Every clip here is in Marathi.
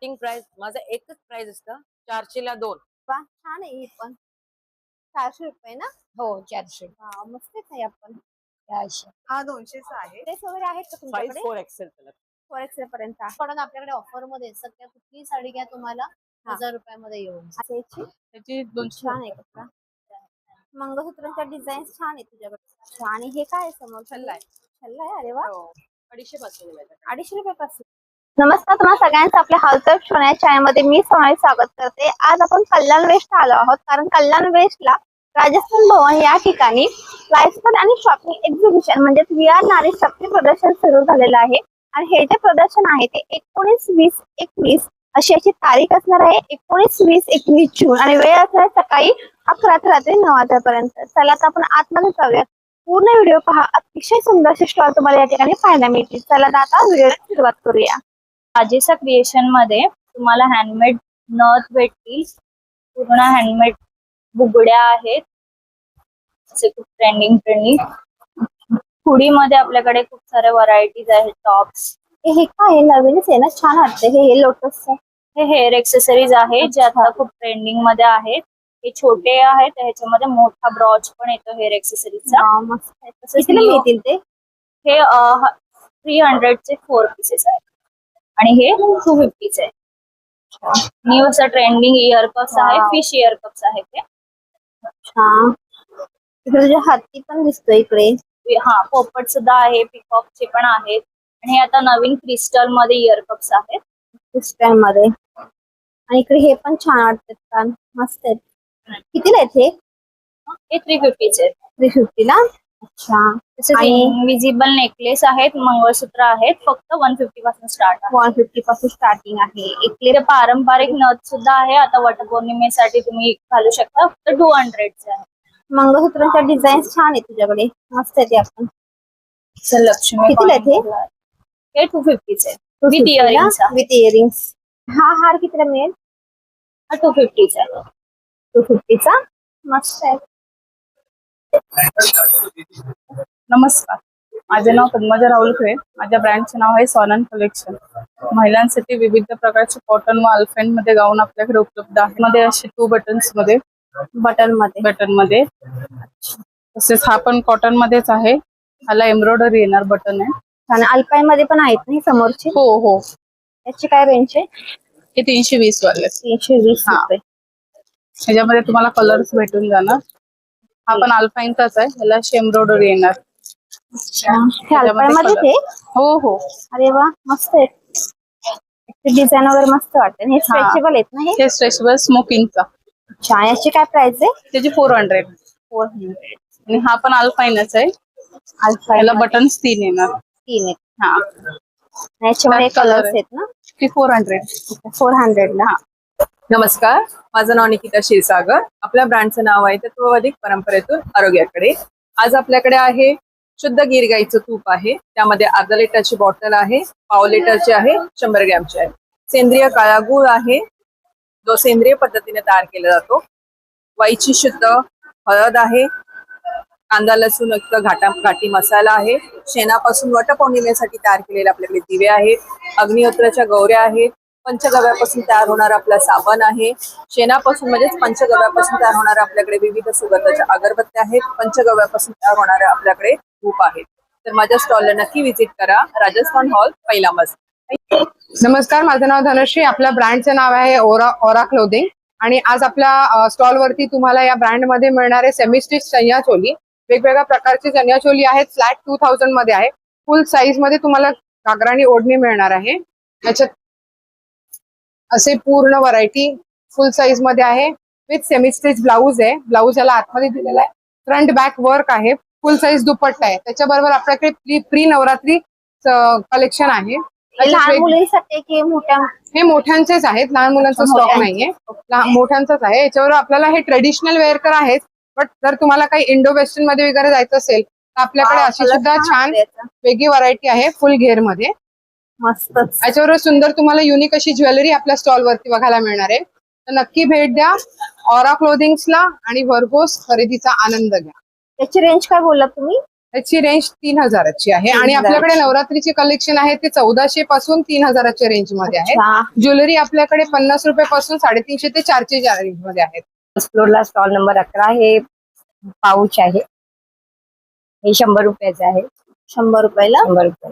स्टार्टिंग प्राइस माझं एकच प्राइस असतं 400 ला 2. वा छान आहे ही पण. 400 रुपये ना? हो 400. हा मस्तच आहे आपण. 400. हा 200चा आहे. ड्रेस वगैरे आहेत का साइज तुमच्याकडे? 4XL त्याला. 4XL पर्यंत आहे. पण आपल्याकडे ऑफर मध्ये सगळ्या कुठलीही साडी घ्या तुम्हाला 1000 रुपयामध्ये येऊन जाईल. त्याची 200. छान आहे कपडा. मंगळसूत्रांच्या डिझाईन छान आहे तुझ्याकडे. आणि हे काय आहे समोर? छल्ला आहे. छल्ला आहे. अरे वा. हो 250 पासून आहे माझ्याकडे. 250 रुपयापासून. नमस्कार तुम्हाला सगळ्यांचं आपल्या हाऊसवाईफ सोन्या चॅनलमध्ये मी सोनाली स्वागत करते. आज आपण कल्याण वेस्ट आलो आहोत कारण कल्याण वेस्टला राजस्थान भवन या ठिकाणी लाईफस्टाईल आणि शॉपिंग एक्झिबिशन म्हणजे VR नारी शक्ती प्रदर्शन सुरू झालेलं आहे. आणि हे जे प्रदर्शन आहे ते 19, 20, 21 अशी याची तारीख असणार आहे. 19, 20, 21 जून आणि वेळ असणार सकाळी 11 ते रात्री 9 वाजेपर्यंत. चला आता आपण आतमध्ये जाऊया. पूर्ण व्हिडिओ पहा. अतिशय सुंदर स्टॉल तुम्हाला या ठिकाणी पाहायला मिळतील. चला आता व्हिडिओला सुरुवात करूया. राजेसा क्रिएशन मध्ये तुम्हाला हँडमेड नथ भेटतील. पूर्ण हँडमेड बुगड्या आहेत. असे खूप ट्रेंडिंग हुडी मध्ये आपल्याकडे खूप सारे व्हरायटीज आहेत. टॉप्स. हे काय आहे? नवीनच आहे ना? छान वाटते. हे लोटस हे हेअर एक्सेसरीज आहेत जे आता खूप ट्रेंडिंग मध्ये आहेत. हे छोटे आहेत ह्याच्यामध्ये मोठा ब्रॉच पण येतो हेअर एक्सेसरीजचा. मस्त आहे. कितीला मिळतील ते? हे 300 चे 4 पीसेस आहेत आणि हे 250 चे आहे. न्यू असं ट्रेंडिंग इयर कप्स आहे. फिश इयर कप्स आहेत ते. अच्छा. इकडे तुझ्या हाती पण दिसतोय इकडे. हा पोपट सुद्धा आहे. पिकॉक चे पण आहेत आणि हे आता नवीन क्रिस्टल मध्ये इयर कप्स आहेत. क्रिस्टल मध्ये. आणि इकडे हे पण छान वाटतात. कान मस्त आहेत. कितीला आहेत हे? हे 350 चे आहेत. 350 ला. अच्छा. तसेच इनविजिबल नेकलेस आहेत. मंगळसूत्र आहेत. फक्त 150 पासून स्टार्ट आहे. 150 पासून स्टार्टिंग आहे. इकडे पारंपरिक नथ सुद्धा आहे. आता वटपौर्णिमेसाठी तुम्ही घालू शकता. फक्त 200 चे आहे. मंगळसूत्रांच्या डिझाईन छान आहे तुझ्याकडे. मस्त आहे ते. आपण लक्ष्मी कितीला आहेत हे 250 चे विथ इयरिंग्स. With earrings. हा हार कितीला मिळेल? हा 250 चा आहे. 250 चा. मस्त आहे. नमस्कार, माझे नाव पद्मजा राहुल खरे. माझ्या ब्रँडचे नाव आहे सोनन कलेक्शन. महिलांसाठी विविध प्रकारचे कॉटन व अल्फेंड मध्ये गाऊन आपल्याकडे उपलब्ध आहे. मध्ये असे 2 बटन्स मध्ये बटन मध्ये तसेच हा पण कॉटन मध्येच आहे. ह्याला एम्ब्रॉयडरी येणार बटन आहे. आणि अल्पाईन मध्ये पण आहेत ना समोरचे? हो हो. याची काय रेंज आहे? हे 320 वाले. 320 रुपये. ह्याच्यामध्ये तुम्हाला कलर्स भेटून जाणार. हा पण अल्पाईनचाच आहे. ह्याला एम्ब्रॉयडरी येणार. हे अल्पाईन मध्ये? हो हो. अरे वा मस्त आहे. डिझाईन वगैरे मस्त वाटते. हे स्ट्रेचेबल आहेत ना? हे स्ट्रेचेबल स्मोकिंगचा. अच्छा. याची काय प्राइस आहे? त्याची 400. 400. आणि हा पण अल्पाईनच आहे. ह्याला बटन्स 3 येणार. 3 आहेत. हा. याच्यामध्ये कलर्स आहेत ना? ती 400. 400 ला. नमस्कार, माझं नाव निकिता क्षीरसागर. आपल्या ब्रँडचं नाव आहे तत्ववादिक परंपरेतून आरोग्याकडे. आज आपल्याकडे आहे शुद्ध गीर गाईचं तूप आहे. त्यामध्ये अर्धा लिटरची बॉटल आहे, पाव लिटरची आहे, 100 ग्रॅमची आहे. सेंद्रिय काळा गूळ आहे जो सेंद्रिय पद्धतीने तयार केला जातो. वाईची शुद्ध हळद आहे. कांदा लसूण युक्त घाटी मसाला आहे. शेणापासून वटपौर्णिमेसाठी तयार केलेले आपल्याकडे दिवे आहेत. अग्निहोत्राच्या गौऱ्या आहेत. पंचगव्यापासून तयार होणारा आपला साबण आहे. शेणापासून म्हणजेच पंचगव्यापासून तयार होणाऱ्या आपल्याकडे विविध सुगंधाच्या अगरबत्त्या आहेत. पंचगव्यापासून तयार होणाऱ्या आपल्याकडे धूप आहेत. तर माझ्या स्टॉलला नक्की व्हिजिट करा. राजस्थान हॉल, पहिला मजला. नमस्कार, माझं नाव धनश्री. आपल्या ब्रँडचं नाव आहे ओरा क्लोथिंग. आणि आज आपल्या स्टॉल वरती तुम्हाला या ब्रँड मध्ये मिळणारे सेमी स्टिच चनिया चोली, वेगवेगळ्या प्रकारची चनिया चोली आहेत. फ्लॅट 2000 मध्ये आहे. फुल साईज मध्ये तुम्हाला घागरा आणि ओढणी मिळणार आहे. याच्यात असे पूर्ण व्हरायटी फुल साईज मध्ये आहे. विथ सेमी स्टिच ब्लाऊज आहे. ब्लाऊज याला आतमध्ये दिलेला आहे. फ्रंट बॅक वर्क आहे. फुल साईज दुपट्टा आहे. त्याच्याबरोबर आपल्याकडे प्री नवरात्री कलेक्शन आहे. लहान मुलींसाठी की मोठ्या? हे मोठ्यांचेच आहेत. लहान मुलांचा स्टॉक नाहीये. मोठ्यांचाच आहे. याच्यावर आपल्याला हे ट्रेडिशनल वेअर तर आहेच, बट जर तुम्हाला काही इंडो वेस्टर्न मध्ये वगैरे जायचं असेल तर आपल्याकडे अशी सुद्धा छान वेगळी व्हरायटी आहे फुल घेर मध्ये. मस्त. याच्यावर सुंदर तुम्हाला युनिक अशी ज्वेलरी आपल्या स्टॉल वरती बघायला मिळणार आहे. तर नक्की भेट द्या ओरा क्लोथिंग्सला आणि भरघोस खरेदीचा आनंद घ्या. त्याची रेंज काय बोलला तुम्ही? त्याची रेंज 3000ची आहे आणि 3000 आपल्याकडे नवरात्रीचे कलेक्शन आहे ते 1400 पासून 3000च्या रेंज मध्ये आहे. अच्छा. ज्वेलरी आपल्याकडे 50 रुपयापासून 350 ते 400च्या रेंज मध्ये आहेत. फ्लोरला स्टॉल नंबर 11 हे पाऊच आहे. हे 100 रुपयाचं आहे. 100 रुपयाला. 100 रुपये.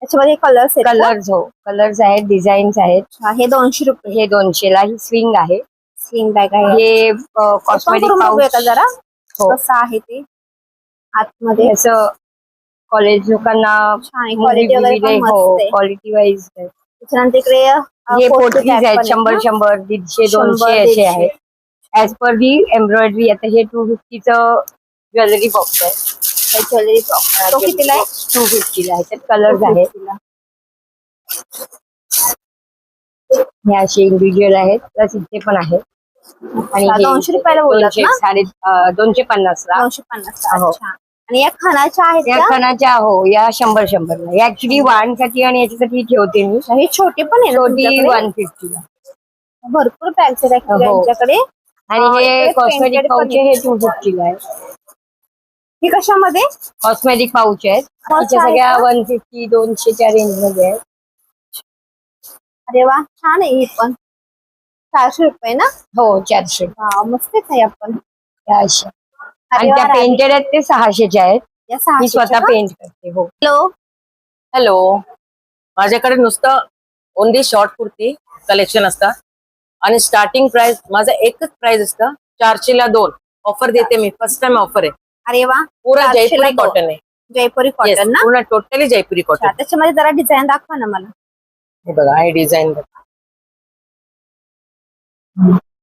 त्याच्यामध्ये कलर्स आहेत का? कलर्स हो कलर्स आहेत, डिझाईन्स आहेत. अच्छा, हे 200 रुपये. हे 200 ला. ही स्विंग आहे. स्विंग बॅग आहे. हे Open कॉस्मेटिक करून बघूया का पाऊच. जरा हो. कसं आहे ते आतमध्ये. असं कॉलेज लोकांना छान आहे. क्वालिटी वगैरे पण हो मस्त आहे. Quality wise. त्याच्यानंतर इकडे हे पोटलीज आहेत 100, 100, 150, 200 असे आहेत. ऍज पर दी एम्ब्रॉयडरी. आता हे 250चं ज्वेलरी बॉक्स आहे. ज्वेलरी बॉक्स तो कितीला आहे? 250 ला आहे. त्यात कलर्स आहेत. हे असे इंडिव्हिज्युअल आहेत. प्लस इथे पण आहेत. आणि अच्छा, 200 रुपयाला बोललात ना? 250 ला. 250 हो. अच्छा. आणि या खणाच्या आहेत या का? खणाच्या हो या 100 ला. या ऍक्च्युली वाणसाठी आणि याच्यासाठी ठेवते मी. हे छोटे पण आहे ना छोटी तुमच्याकडे? 150 ला. भरपूर पॅक्स आहेत actually हो. यांच्याकडे. आणि हे इकडे कॉस्मेटिक painted पण पाऊच आहे. हे 250 ला आहे. हे कशामध्ये? कॉस्मेटिक पाऊच आहेत. Cost तिच्या आहे सगळ्या का? 150, 200च्या रेंज मध्ये आहेत. अरे वा, छान आहे ही पण. 400 रुपये ना? हो 400. वाव, मस्तच आहे आपण. त्या अशा. अरे आणि वा, त्या राधी. पेंटेड आहेत ते 600च्या आहेत. या मी 600 स्वतः का? पेंट करते. हो. हॅलो. हॅलो, माझ्याकडे नुसतं ओनली शॉर्ट कुर्ती कलेक्शन असतं आणि स्टार्टिंग प्राइस माझं एकच प्राइस असतं 400 ला 2. ऑफर देते मी. फर्स्ट टाइम ऑफर आहे. अरे वा, पूरा 400 ला जयपुरी 2. कॉटन आहे. जयपुरी Yes, कॉटन ना? पूर्ण टोटली जयपुरी अच्छा, कॉटन. त्याच्यामध्ये जरा डिझाईन दाखवा ना मला. हे बघा हे डिझाईन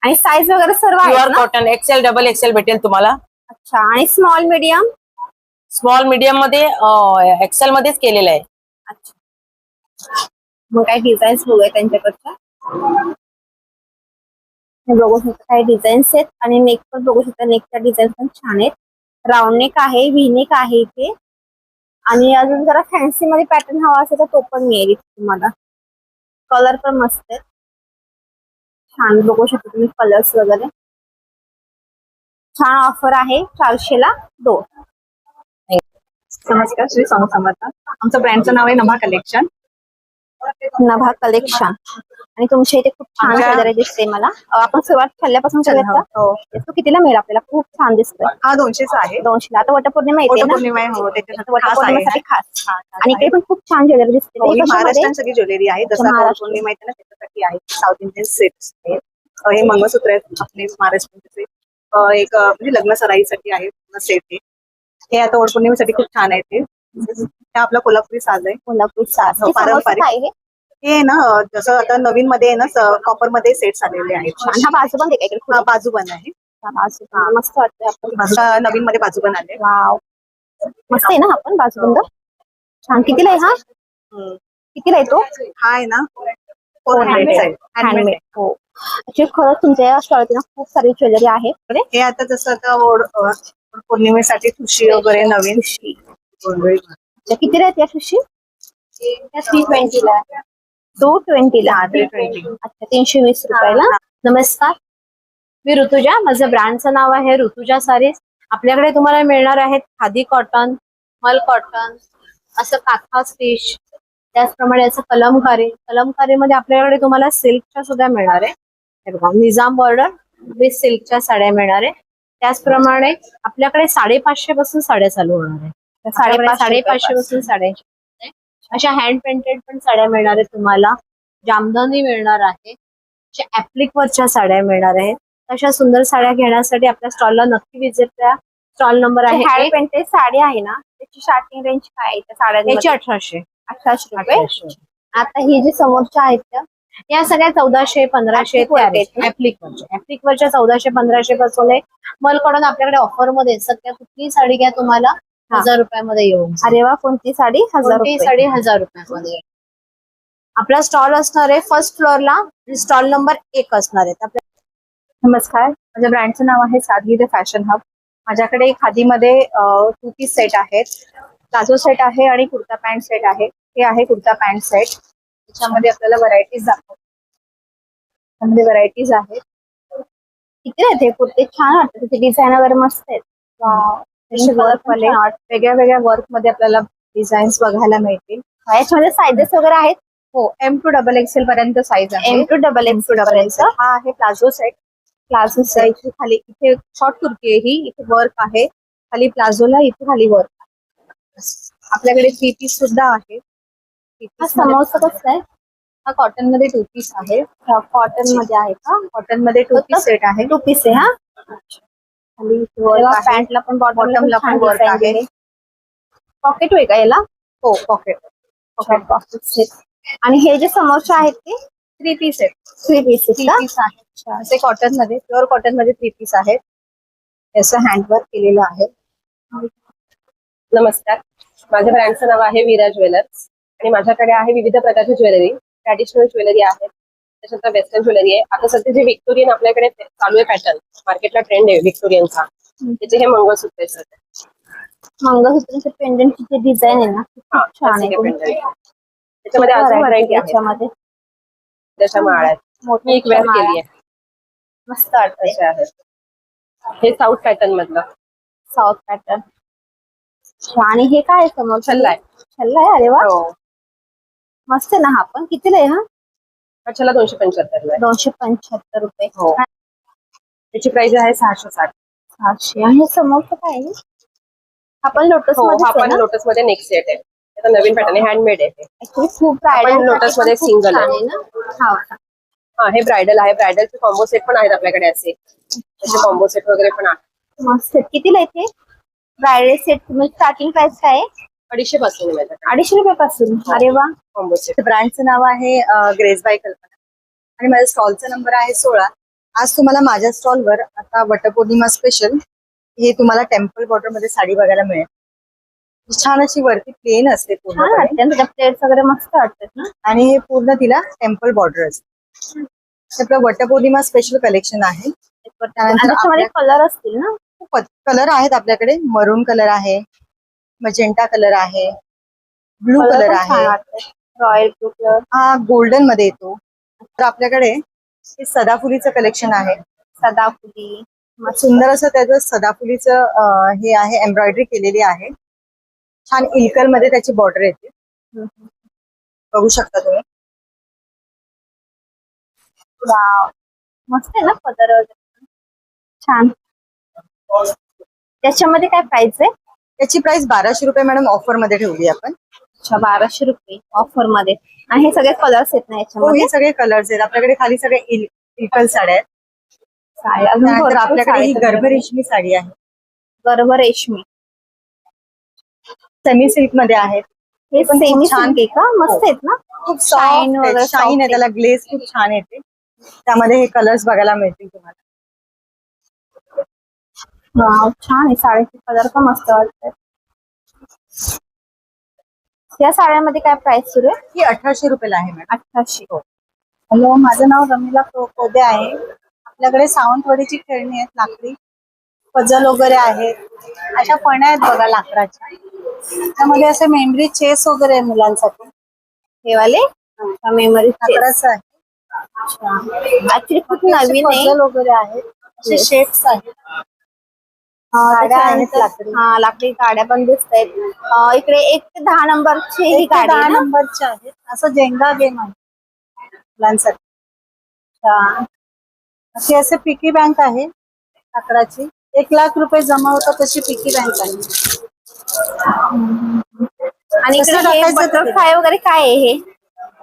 आणि साईज वगैरे सर्व आहे प्युअर ना? कॉटन एक्सेल डबल एक्सेल भेटेल तुम्हाला. अच्छा. आणि स्मॉल मीडियम? स्मॉल मीडियम मध्ये एक्सेल मध्येच केलेलं आहे. अच्छा. मग काही डिझाईन्स बघूया त्यांच्याकडच्या. हे बघू शकता काही डिझाईन्स आहेत आणि नेक पण बघू शकता. नेकच्या डिझाईन पण छान आहेत. राऊंड नेक आहे, व्ही नेक आहे इथे. आणि अजून जरा फॅन्सी मध्ये पॅटर्न हवा असेल तर तो पण मिळेल इथे तुम्हाला. कलर पण मस्त आहेत. छान बघू शकता तुम्ही कलर्स वगैरे. छान ऑफर आहे 400 ला 2. नमस्कार, श्री स्वामी समर्थ. आमचं ब्रँडचं नाव आहे नभा कलेक्शन. नभा कलेक्शन. आणि तुमच्या इथे खूप छान आमच्या- वगैरे दिसते मला. आपण सुरुवात खाल्ल्यापासून करूयात का? तो कितीला मिळेल आपल्याला? खूप छान दिसतोय. हा 200चा आहे. 200 ला. आता वटपौर्णिमा येते ना? वटपौर्णिमा आहे, हो, त्याच्यासाठी खास आहे. वटपौर्णिमेसाठी खास. हा, खास आणि इकडे आहे. पण खूप छान ज्वेलरी दिसते. हो, हे ही कशामध्ये? महाराष्ट्रीयन सगळी ज्वेलरी आहे. जसं आता महाराष्ट्र. वटपौर्णिमा येते ना त्याच्यासाठी आहे. साऊथ इंडियन सेट्स आहेत. हे मंगळसूत्र आहेत आपले महाराष्ट्रीयनचे. एक म्हणजे लग्न सराईसाठी आहे सेट आहे. हे आता वटपौर्णिमेसाठी खूप छान आहे ते. हे आपला कोल्हापुरी साज आहे. कोल्हापुरी साज. हो, हे समोरचं पारंपरिक. काय आहे? हे आहे ना जसं आता नवीन मध्ये आहे ना कॉपर मध्ये सेट्स आलेले आहेत. आणि हा बाजूबंद आहे का इकडे? हा बाजूबंद आहे. हा बाजूबंद. मस्त वाटतोय आपण. आता नवीन मध्ये बाजूबंद आले. वाव, मस्त आहे ना हा पण बाजूबंद. छान. कितीला आहे हा? कितीला आहे तो? हा आहे ना 400 आहे. हँडमेड. हो. ऍक्च्युली खरंच तुमच्या या स्टॉलवरती ना खूप सारी ज्वेलरी आहे. हे आता जसं आता पौर्णिमेसाठी ठुशी वगैरे नवीन. कितीला आहेत या ठुशी? 320 ला. 220 ला. 320. अच्छा, 320 रुपयाला. नमस्कार, मी ऋतुजा. माझं ब्रँडचं नाव आहे ऋतुजा सारीज. आपल्याकडे तुम्हाला मिळणार आहेत खादी कॉटन, मल कॉटन, असं काथा स्टिच, त्याचप्रमाणे असं कलमकारी. कलमकारीमध्ये आपल्याकडे तुम्हाला सिल्कच्या सुद्धा मिळणार आहे. हे बघा, निजाम बॉर्डर विथ सिल्कच्या साड्या मिळणार आहे. त्याचप्रमाणे आपल्याकडे 550 पासून साड्या चालू होणार आहे. 550 पासून साड्या. अशा हँड पेंटेड पण साड्या मिळणार आहेत तुम्हाला. जामदानी मिळणार आहे. अशा ऍप्लिक वरच्या साड्या मिळणार आहेत. अशा सुंदर साड्या घेण्यासाठी आपल्या स्टॉलला नक्की व्हिजिट करा. स्टॉल नंबर आहे हँड पेंटेड साडी आहे ना, त्याची स्टार्टिंग रेंज काय आहे त्या साड्यांची? याची 1800. 1800 रुपये. आता ही जी समोरच्या आहेत त्या या सगळ्या 1400, 1500 Applique वरच्या आहेत ना? ऍप्लिक वरच्या 1400, 1500 पासून आहे. मलकडून आपल्याकडे ऑफर मध्ये सध्या कुठलीही साडी घ्या तुम्हाला 1000 रुपयामध्ये येऊन. अरे वा, कोणती साडी? 1000 कोणतीही रुपये. साडी 1000 रुपयामध्ये येईल. आपला स्टॉल असणार आहे फर्स्ट फ्लोअरला. स्टॉल नंबर 1 असणार आहे. आपल्या नमस्कार, माझ्या ब्रँडचं नाव आहे सादगी द फॅशन हब. माझ्याकडे खादीमध्ये 2 पीस सेट आहेत. प्लाझो सेट आहे आणि कुर्ता पॅन्ट सेट आहे. हे आहे कुर्ता पॅन्ट सेट. त्याच्यामध्ये आपल्याला व्हरायटीज दाखवतो. त्यामध्ये व्हरायटीज आहेत. किती आहेत हे कुर्ते? छान वाटतात. त्याचे डिझाईन वगैरे मस्त आहेत. Pink color पण छान वाटतं. वेगळ्या वेगळ्या वर्क मध्ये आपल्याला डिझाईन्स बघायला मिळतील. याच्यामध्ये साईजेस वगैरे आहेत. हो, M2 XXL पर्यंत साईज आहे. M2 पर्यंत. हा आहे प्लाझो सेट. Palazzo set. इथे खाली इथे शॉर्ट कुर्ती आहे ही, इथे वर्क आहे खाली प्लाझोला, इथे खाली वर्क आहे. आपल्याकडे 3 पीस सुद्धा आहे. हा समोसा कसं आहे? हा कॉटन मध्ये 2 पीस आहे. कॉटन मध्ये आहे का? कॉटन मध्ये 2 पीस सेट आहे. 2 पीस आहे हा. खाली पॅन्टला पण बॉटमला पण वर्क आहे. पॉकेट होय का याला? हो, पॉकेट पॉकेट सेट. आणि हे जे समोसे आहेत ते 3 पीस आहेत. 3 पीसेस 3 का? पीस आहे. असे कॉटन मध्ये, प्युअर कॉटन मध्ये 3 पीस आहेत. याचं हँडवर्क केलेलं आहे. नमस्कार, माझ्या ब्रँडचं नाव आहे वीरा ज्वेलर्स आणि माझ्याकडे आहे विविध प्रकारची ज्वेलरी. ट्रॅडिशनल ज्वेलरी आहे, त्याच्यानंतर वेस्टर्न ज्वेलरी आहे. आता सध्या जे व्हिक्टोरियन आपल्याकडे चालू आहे पॅटर्न, मार्केटला ट्रेंड आहे व्हिक्टोरियनचा, त्याचे हे मंगळसूत्र आहे सध्या. मंगळसूत्राचे पेंडंटची जे डिझाईन आहे ना हा, खूप छान आहे. तसे pendant आहे. त्याच्यामध्ये अजून व्हरायटी आहे. त्याच्यामध्ये त्याच्या माळा आहेत. मी एक वेअर केली आहे. मस्त वाटतंय. अशा आहेत. हे साऊथ पॅटर्न मधलं साऊथ पॅटर्न. आणि हे काय आहे समोर? छल्ला आहे. छल्ला आहे. अरे वा, हो, मस्त आहे ना. हा पण कितीला आहे? हा हा छल्ला 275 आहे. 275 रुपये. हो, त्याची प्राइस आहे 660. 600. आणि हे समोरचं काय आहे? हा पण लोटस हो, हा मध्ये पण लोटस मध्ये नेक्स्ट सेट आहे. आता नवीन पॅटर्न आहे, हँडमेड आहे. ऍक्च्युली खूप आपण लोटस मध्ये सिंगल आहे ना. हा हा, हे ब्रायडल आहे. ब्रायडलचे कॉम्बो सेट पण आहेत आपल्याकडे असे. त्याचे कॉम्बो सेट वगैरे पण आहेत. मस्त. कितीला येते ब्रायडल सेट? म्हणजे स्टार्टिंग प्राइस काय आहे? 250 पासून आहे माझ्याकडे 250 रुपये पासून. अरे वा. Combo set. ब्रँडचं नाव आहे ग्रेस बाय कल्पना आणि माझ्या स्टॉलचा नंबर आहे 16. आज तुम्हाला माझ्या स्टॉलवर आता वटपौर्णिमा स्पेशल हे तुम्हाला टेम्पल बॉर्डर मध्ये साडी बघायला मिळेल. छान अशी वरती प्लेन असते छान पूर्ण वाटते. प्लेट्स वगैरे मस्त वाटतात ना. आणि हे पूर्ण तिला टेम्पल बॉर्डर असते. हे आपलं वटपौर्णिमा स्पेशल कलेक्शन आहे. त्याच्यामध्ये कलर असतील ना. कलर आहेत आपल्याकडे. मरून कलर आहे, मजेंटा कलर आहे, ब्लू कलर आहे, रॉयल ब्लू कलर. हा गोल्डन मध्ये येतो. तर आपल्याकडे हे सदाफुलीचं कलेक्शन आहे. सदाफुली. सुंदर असं त्याचं सदाफुलीचं हे आहे, एम्ब्रॉयडरी केलेली आहे. छान इलकल मध्ये त्याची बॉर्डर येते, बघू शकता तुम्ही. वाव, मस्त आहे ना पदर वगैरे. छान. त्याच्यामध्ये काय प्राइस आहे? त्याची प्राइस 1200 रुपये मॅडम, ऑफर मध्ये ठेवली आपण. अच्छा, 1200 रुपये ऑफर मध्ये. आणि हे सगळे कलर्स आहेत ना हो, याच्यामध्ये? हे सगळे कलर्स आहेत आपल्याकडे. खाली सगळे इलकल साड्या आहेत. साड्या अजून त्यानंतर भरपूर आपल्याकडे ही साड्या आहेत. गर्भ रेशमी साडी आहे, गर्भ रेशमी. सेमी सिल्क मध्ये आहेत. हे पण खूप सेमी छान. सिल्क आहे का? मस्त आहेत ना. खूप शाईन शाईन वगैरे शाईन आहे, त्याला ग्लेज खूप छान येते. त्यामध्ये हे कलर्स बघायला मिळतील तुम्हाला. वाव, छान आहे. साडीचे कलर पण मस्त वाटतात. या साड्यांमध्ये काय प्राइस सुरू आहे? ही 1800 रुपयाला आहे मॅडम. 1800. हॅलो, माझं नाव रमिला कोदे आहे. आपल्याकडे सावंतवाडीची खेळणी आहेत, लाकडी पजल वगैरे आहेत. अशा पण्या आहेत बघा लाकडाच्या. त्यामध्ये असे मेमरी चेस वगैरे आहे मुलांसाठी. हे वाले मेमरी लाकडाचं आहे. ऍक्च्युली खूप नवीन आहे. पजल वगैरे आहेत, असे शेप्स आहेत. गाड्या आहेत लाकडी. हा, लाकडी गाड्या पण दिसत आहेत. इकडे 1 ते 10 नंबरची ही 1 ते गाडी 10 आहे ना? नंबरचे आहेत. असं जेंगा गेम आहे मुलांसाठी. अच्छा. अशी असे पिकी बँक आहे लाकडाची. 1,00,000 रुपये जमा होतात तशी पिकी बँक आहे. आणि कसं इकडे हे टाकायचं ते? बटरफ्लाय वगैरे काय आहे हे?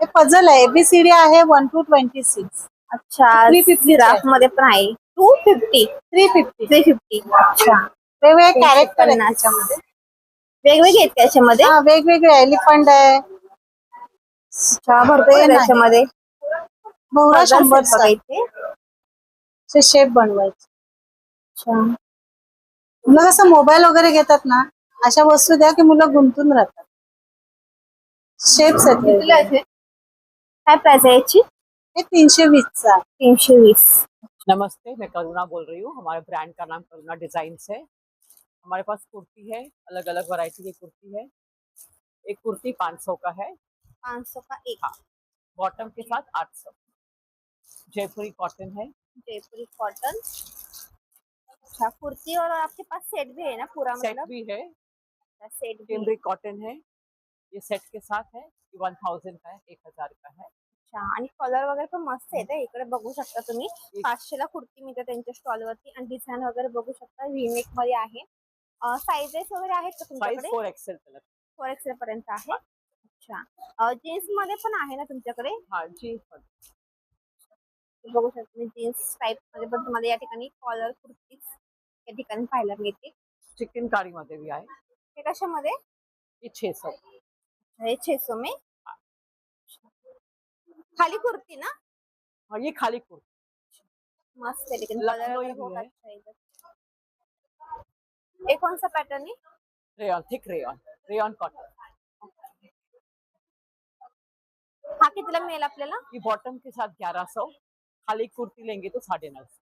हे पझल आहे, ABCD आहे 1 to 26. अच्छा, 350 जिराफ मध्ये पण आहे. 250. 350. 350. अच्छा. वेगवेगळे कॅरेक्टर आहेत 350. त्याच्यामध्ये. वेगवेगळे आहेत त्याच्यामध्ये? हा, वेगवेगळे एलिफंट आहे. अच्छा, भरपूर आहे पेन आहे. त्याच्यामध्ये. भोवरा Puzzles आहेत 100 बघा इथे. चे शेप बनवायचे. अच्छा. मुलं कसं मोबाईल वगैरे घेतात ना, अशा वस्तू द्या की मुलं गुंतून राहतात. शेप्स आहेत कितीला वेगवेगळे. आहे? काय प्राइस आहे याची? हे 320 चा आहे. 320. नमस्ते, मैं करुणा बोल रही हूँ। हमारे ब्रांड का नाम करुणा डिजाइन्स है। हमारे पास कुर्ती है, अलग अलग वैरायटी की कुर्ती है। एक कुर्ती 500 का है, 500 का एक. हाँ, बॉटम के साथ 800। जयपुरी कॉटन है, जयपुरी कॉटन. अच्छा, कुर्ती और आपके पास सेट भी है ना पूरा, सेट मतलब भी है, सेट भी। केम्ब्रिक कॉटन है, ये सेट के साथ है, ये 1000 का है, 1000 का है। अच्छा, आणि कलर वगैरे पण मस्त येते. इकडे बघू शकता तुम्ही 500 ला कुर्ती मिळते त्यांच्या स्टॉल वरती आणि डिझाईन वगैरे बघू शकता व्हीनेक मध्ये आहे. साईजेस वगैरे आहेत का साइज तुमच्याकडे? 4XL तक। 4XL पर्यंत आहे. अच्छा, जीन्स मध्ये पण आहे ना तुमच्याकडे? हाँ जी, बघू शकता तुम्ही जीन्स टाइप मध्ये पण तुम्हाला या ठिकाणी कॉलर कुर्तीज या ठिकाणी पाहायला मिळते. चिकनकारी मध्ये भी आहे, हे कशामध्ये? ये 600। हे 600 में खाली कुर्ती ना? हाँ ये खाली कुर्ती, मस्त है, लेकिन कलर लखनऊ वगैरह भी बहुत है, अच्छा है इधर। ये कौन सा पैटर्न है? Rayon, thick rayon, rayon cotton. हा कितीला मिळेल आपल्याला? ये बॉटम के साथ 1100, खाली कुर्ती लेंगे तो 950।